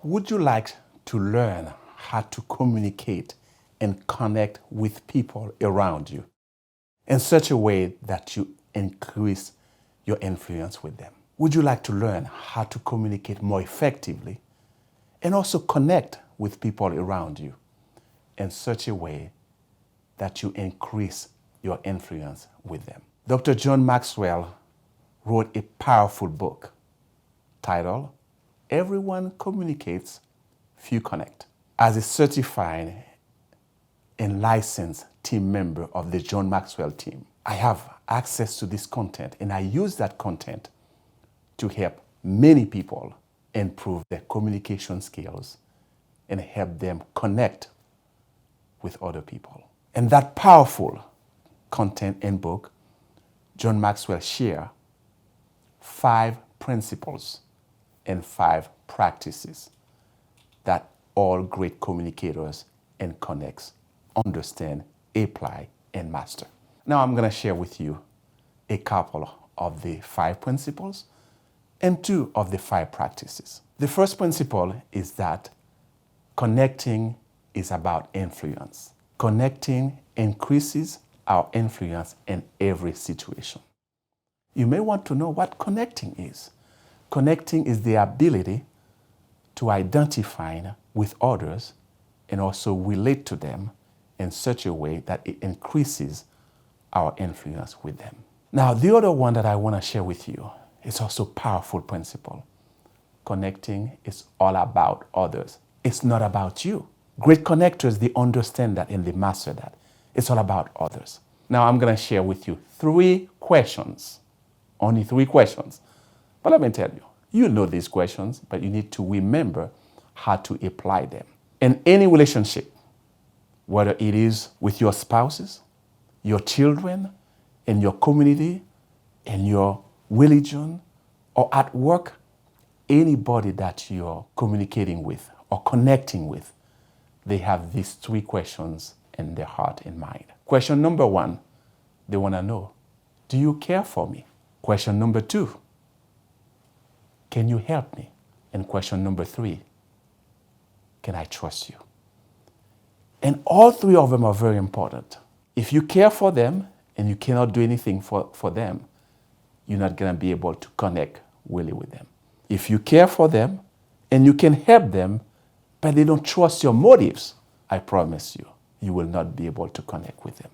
Would you like to learn how to communicate and connect with people around you in such a way that you increase your influence with them? Would you like to learn how to communicate more effectively and also connect with people around you in such a way that you increase your influence with them? Dr. John Maxwell wrote a powerful book titled Everyone Communicates, Few Connect. As a certified and licensed team member of the John Maxwell team, I have access to this content, and I use that content to help many people improve their communication skills and help them connect with other people. And that powerful content and book, John Maxwell shares 5 principles and 5 practices that all great communicators and connects understand, apply, and master. Now I'm going to share with you a couple of the 5 principles and 2 of the 5 practices. The first principle is that connecting is about influence. Connecting increases our influence in every situation. You may want to know what connecting is. Connecting is the ability to identify with others and also relate to them in such a way that it increases our influence with them. Now, the other one that I want to share with you is also a powerful principle. Connecting is all about others. It's not about you. Great connectors, they understand that and they master that. It's all about others. Now, I'm going to share with you 3 questions. Only 3 questions. But let me tell you, you know these questions, but you need to remember how to apply them. In any relationship, whether it is with your spouses, your children, in your community, in your religion, or at work, anybody that you're communicating with or connecting with, they have these 3 questions in their heart and mind. Question number 1, they want to know, do you care for me? Question number 2, can you help me? And question number 3, can I trust you? And all 3 of them are very important. If you care for them and you cannot do anything for them, you're not going to be able to connect really with them. If you care for them and you can help them, but they don't trust your motives, I promise you, you will not be able to connect with them.